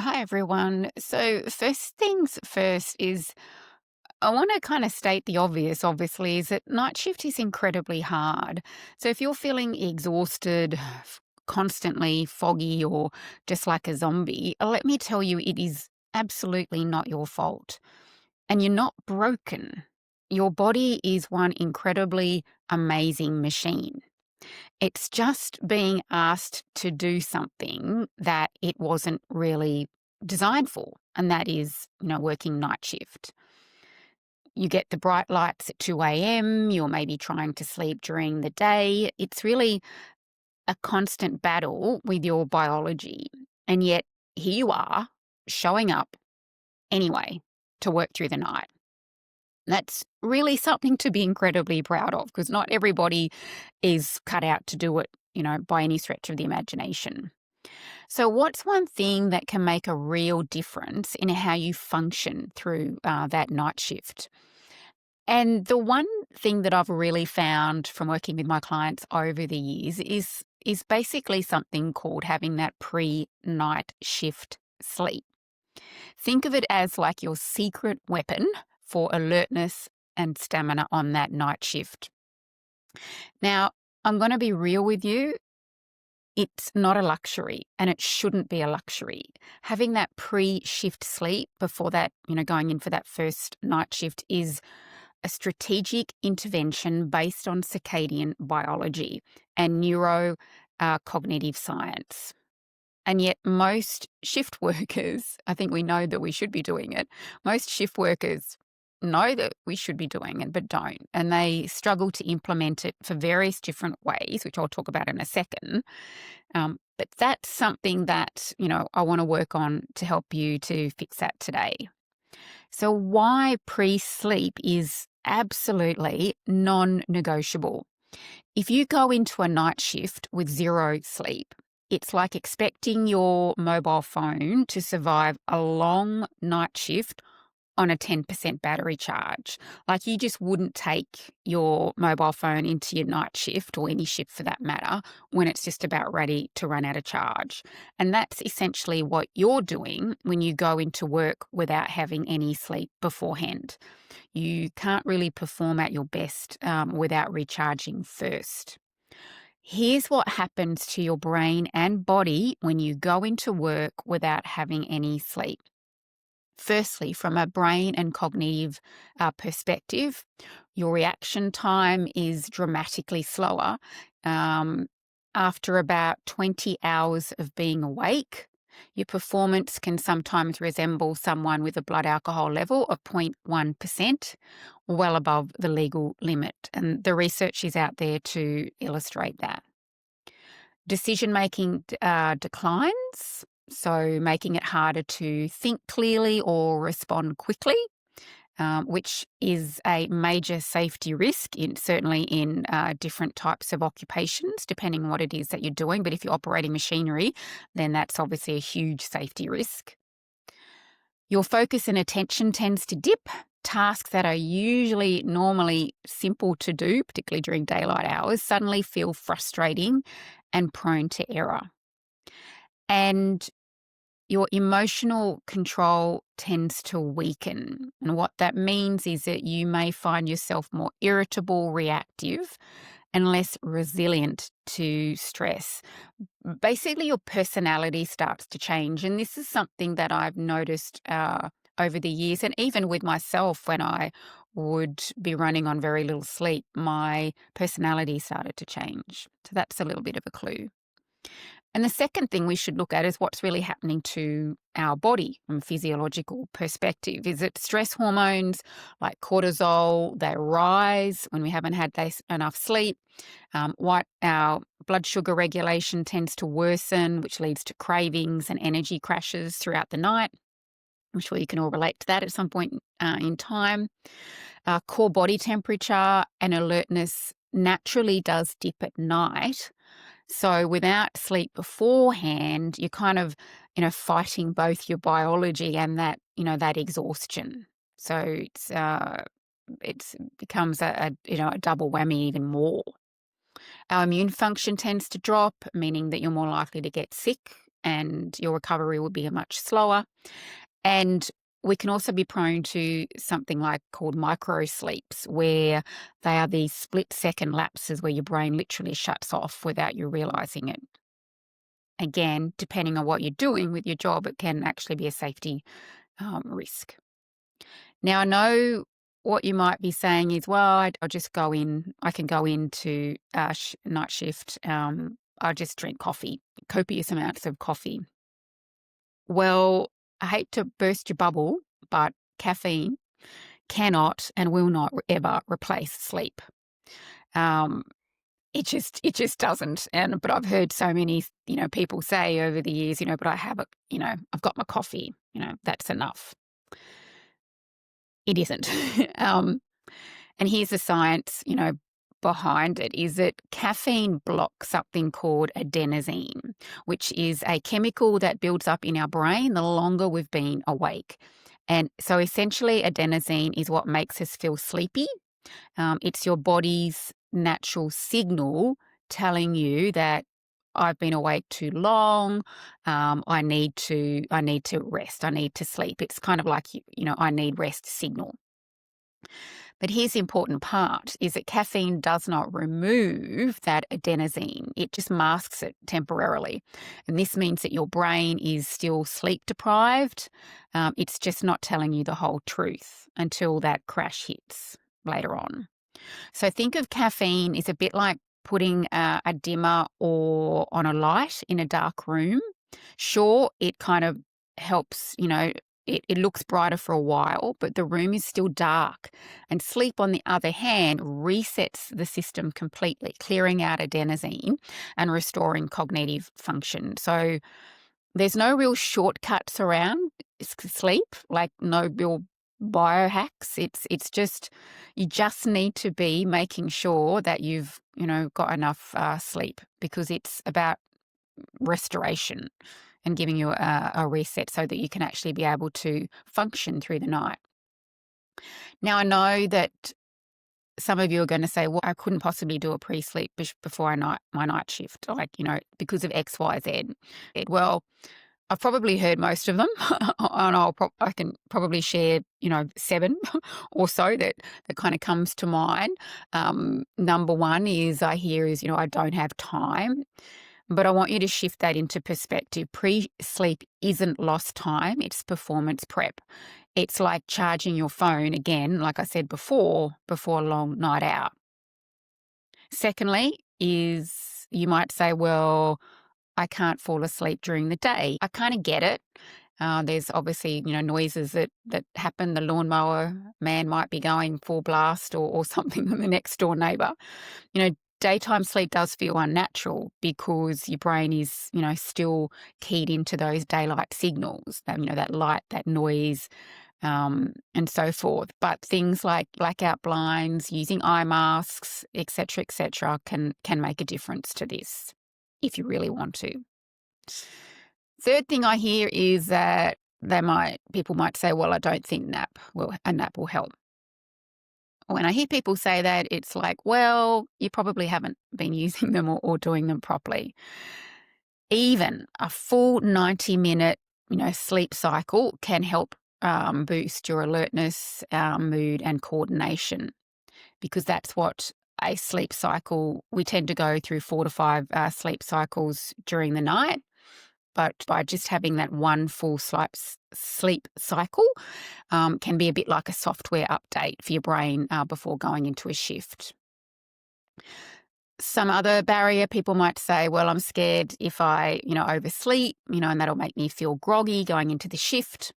Hi, everyone. So, first things first is I want to kind of state the obvious, obviously, is that night shift is incredibly hard. So, if you're feeling exhausted, constantly foggy, or just like a zombie, let me tell you, it is absolutely not your fault. And you're not broken. Your body is one incredibly amazing machine. It's just being asked to do something that it wasn't really designed for, and that is, working night shift. You get the bright lights at 2 a.m., you're maybe trying to sleep during the day. It's really a constant battle with your biology. And yet, here you are showing up anyway to work through the night. That's really something to be incredibly proud of because not everybody is cut out to do it, by any stretch of the imagination. So, what's one thing that can make a real difference in how you function through that night shift? And the one thing that I've really found from working with my clients over the years is basically something called having that pre-night shift sleep. Think of it as like your secret weapon for alertness and stamina on that night shift. Now, I'm going to be real with you. It's not a luxury and it shouldn't be a luxury. Having that pre shift sleep before that, going in for that first night shift is a strategic intervention based on circadian biology and neuro cognitive science. And yet, most shift workers, I think we know that we should be doing it. Most shift workers know that we should be doing it, but don't. And they struggle to implement it for various different ways, which I'll talk about in a second. But that's something that, I want to work on to help you to fix that today. So, why pre sleep is absolutely non negotiable. If you go into a night shift with zero sleep, it's like expecting your mobile phone to survive a long night shift on a 10% battery charge. Like you just wouldn't take your mobile phone into your night shift or any shift for that matter when it's just about ready to run out of charge. And that's essentially what you're doing when you go into work without having any sleep beforehand. You can't really perform at your best without recharging first. Here's what happens to your brain and body when you go into work without having any sleep. Firstly, from a brain and cognitive perspective, your reaction time is dramatically slower. Um, After about 20 hours of being awake, your performance can sometimes resemble someone with a blood alcohol level of 0.1%, well above the legal limit. And the research is out there to illustrate that. Decision making declines, so making it harder to think clearly or respond quickly, which is a major safety risk certainly in different types of occupations, depending on what it is that you're doing. But if you're operating machinery, then that's obviously a huge safety risk. Your focus and attention tends to dip. Tasks that are usually normally simple to do, particularly during daylight hours, suddenly feel frustrating and prone to error. And your emotional control tends to weaken. And what that means is that you may find yourself more irritable, reactive, and less resilient to stress. Basically, your personality starts to change. And this is something that I've noticed over the years, and even with myself when I would be running on very little sleep, my personality started to change. So that's a little bit of a clue. And the second thing we should look at is what's really happening to our body from a physiological perspective. Is it stress hormones like cortisol, they rise when we haven't had enough sleep? What our blood sugar regulation tends to worsen, which leads to cravings and energy crashes throughout the night. I'm sure you can all relate to that at some point in time. Core body temperature and alertness naturally does dip at night. So without sleep beforehand, you're kind of, fighting both your biology and that exhaustion. So it's becomes a double whammy even more. Our immune function tends to drop, meaning that you're more likely to get sick and your recovery will be much slower. And we can also be prone to something like called micro sleeps, where they are these split-second lapses where your brain literally shuts off without you realizing it. Again, depending on what you're doing with your job, it can actually be a safety risk. Now, I know what you might be saying is, well, I'll just go in, I can go into night shift, I'll just drink coffee, copious amounts of coffee. Well, I hate to burst your bubble, but caffeine cannot and will not ever replace sleep. Um, it just doesn't. But I've heard so many, people say over the years, but I have it, I've got my coffee, that's enough. It isn't. And here's the science, behind it is that caffeine blocks something called adenosine, which is a chemical that builds up in our brain the longer we've been awake. And so essentially, adenosine is what makes us feel sleepy. It's your body's natural signal telling you that I've been awake too long. I need to rest. I need to sleep. It's kind of like I need rest signal. But here's the important part, is that caffeine does not remove that adenosine. It just masks it temporarily. And this means that your brain is still sleep deprived. It's just not telling you the whole truth until that crash hits later on. So think of caffeine as a bit like putting a dimmer or on a light in a dark room. Sure, it kind of helps, it looks brighter for a while, but the room is still dark. And sleep, on the other hand, resets the system completely, clearing out adenosine and restoring cognitive function. So there's no real shortcuts around sleep, like no real biohacks. It's just, you just need to be making sure that you've, got enough sleep, because it's about restoration and giving you a reset so that you can actually be able to function through the night. Now, I know that some of you are going to say, well, I couldn't possibly do a pre-sleep before my night shift, because of X, Y, Z. Well, I've probably heard most of them, and I can probably share, 7 or so that kind of comes to mind. Number one is I don't have time. But I want you to shift that into perspective. Pre-sleep isn't lost time, it's performance prep. It's like charging your phone again, like I said before a long night out. Secondly is you might say, well, I can't fall asleep during the day. I kind of get it. There's obviously, noises that happen. The lawnmower man might be going full blast or something with the next door neighbour. Daytime sleep does feel unnatural because your brain is, still keyed into those daylight signals, that light, that noise, and so forth. But things like blackout blinds, using eye masks, etc., can make a difference to this if you really want to. Third thing I hear is that people might say, well, I don't think a nap will help. When I hear people say that, it's like, well, you probably haven't been using them or doing them properly. Even a full 90-minute, sleep cycle can help boost your alertness, mood, and coordination, because that's what a sleep cycle, we tend to go through 4 to 5 sleep cycles during the night. But by just having that one full sleep cycle can be a bit like a software update for your brain before going into a shift. Some other barrier, people might say, well, I'm scared if I, oversleep, and that'll make me feel groggy going into the shift.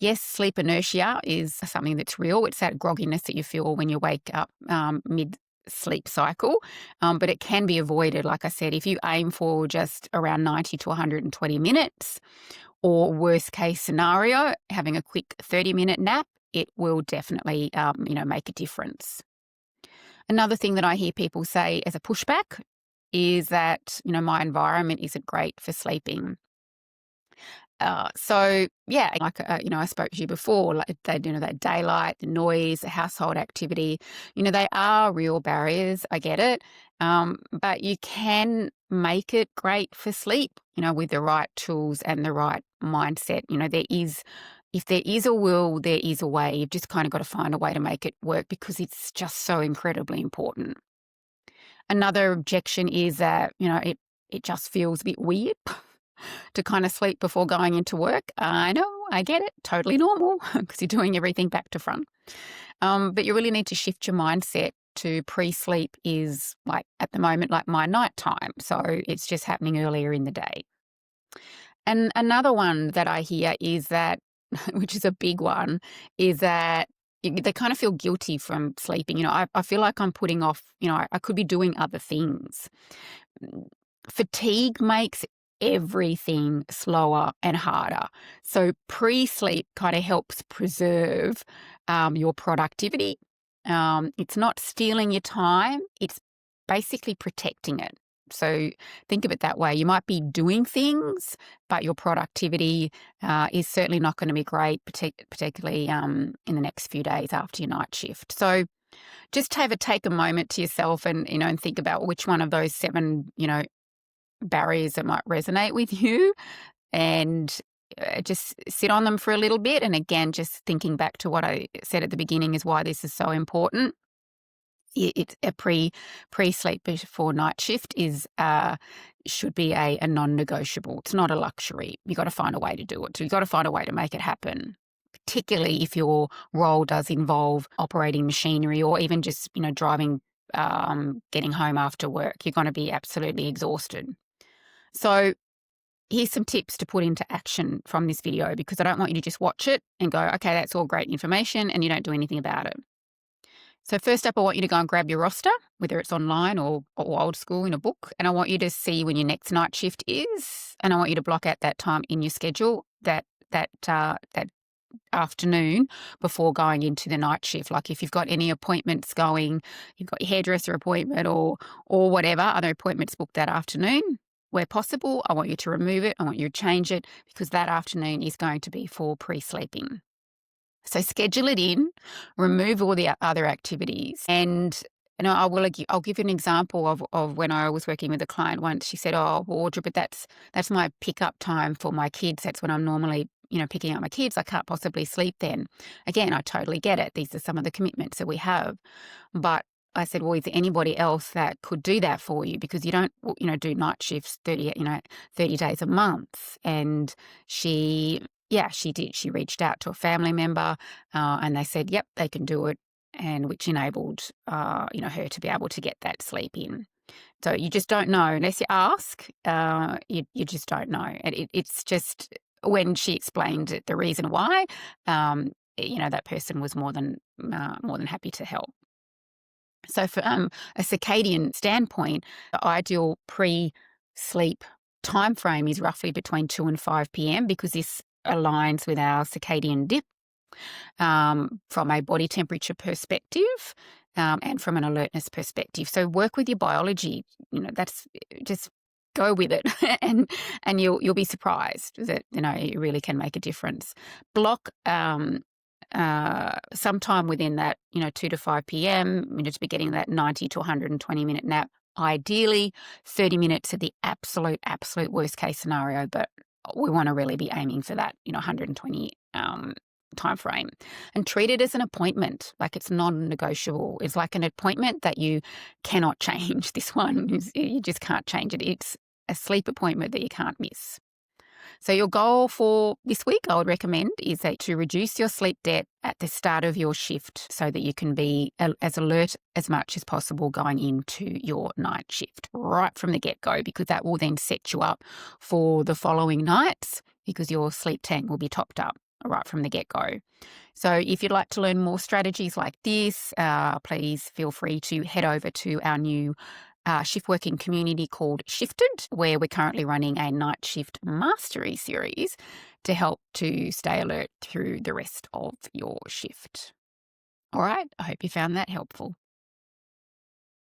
Yes, sleep inertia is something that's real. It's that grogginess that you feel when you wake up mid-sleep cycle, but it can be avoided, like I said, if you aim for just around 90 to 120 minutes, or worst case scenario, having a quick 30-minute nap, it will definitely, make a difference. Another thing that I hear people say as a pushback is that, my environment isn't great for sleeping. So yeah, like, I spoke to you before, like that daylight, the noise, the household activity, they are real barriers. I get it. But you can make it great for sleep, with the right tools and the right mindset. If there is a will, there is a way. You've just kind of got to find a way to make it work because it's just so incredibly important. Another objection is that, it just feels a bit weird to kind of sleep before going into work. I know, I get it, totally normal because you're doing everything back to front. But you really need to shift your mindset to pre-sleep is like at the moment, like my nighttime. So it's just happening earlier in the day. And another one that I hear is that, which is a big one, is that they kind of feel guilty from sleeping. I feel like I'm putting off, I could be doing other things. Fatigue makes everything slower and harder. So pre-sleep kind of helps preserve your productivity. It's not stealing your time. It's basically protecting it. So think of it that way. You might be doing things, but your productivity is certainly not going to be great, particularly in the next few days after your night shift. So just take a moment to yourself and, and think about which one of those 7, barriers that might resonate with you, and just sit on them for a little bit. And again, just thinking back to what I said at the beginning is why this is so important. It's a pre-sleep before night shift should be a non-negotiable. It's not a luxury. You got to find a way to do it. So you got to find a way to make it happen, particularly if your role does involve operating machinery or even just driving, getting home after work. You're going to be absolutely exhausted. So here's some tips to put into action from this video, because I don't want you to just watch it and go, okay, that's all great information, and you don't do anything about it. So first up, I want you to go and grab your roster, whether it's online or old school in a book, and I want you to see when your next night shift is, and I want you to block out that time in your schedule, that afternoon before going into the night shift. Like if you've got any appointments going, you've got your hairdresser appointment or whatever other appointments booked that afternoon, where possible, I want you to remove it. I want you to change it, because that afternoon is going to be for pre-sleeping. So schedule it in, remove all the other activities. And I'll give you an example of when I was working with a client once. She said, "Oh, Audrey, but that's my pickup time for my kids. That's when I'm normally, picking up my kids. I can't possibly sleep then." Again, I totally get it. These are some of the commitments that we have. But I said, well, is there anybody else that could do that for you? Because you don't, do night shifts 30 days a month. And she did. She reached out to a family member, and they said, yep, they can do it, and which enabled, her to be able to get that sleep in. So you just don't know unless you ask. You just don't know. And it's just when she explained the reason why, that person was more than happy to help. So from a circadian standpoint, the ideal pre-sleep time frame is roughly between 2 and 5 p.m. because this aligns with our circadian dip from a body temperature perspective and from an alertness perspective. So work with your biology. That's just go with it, and you'll be surprised that it really can make a difference. Block sometime within that 2 to 5 p.m. to be getting that 90 to 120 minute nap. Ideally 30 minutes at the absolute worst case scenario, but we want to really be aiming for that 120 time frame, and treat it as an appointment. Like it's non-negotiable. It's like an appointment that you cannot change. This one you just can't change it. It's a sleep appointment that you can't miss. So your goal for this week, I would recommend, is that to reduce your sleep debt at the start of your shift so that you can be as alert as much as possible going into your night shift right from the get-go, because that will then set you up for the following nights, because your sleep tank will be topped up right from the get-go. So if you'd like to learn more strategies like this, please feel free to head over to our new shift working community called Shifted, where we're currently running a night shift mastery series to help to stay alert through the rest of your shift. All right, I hope you found that helpful.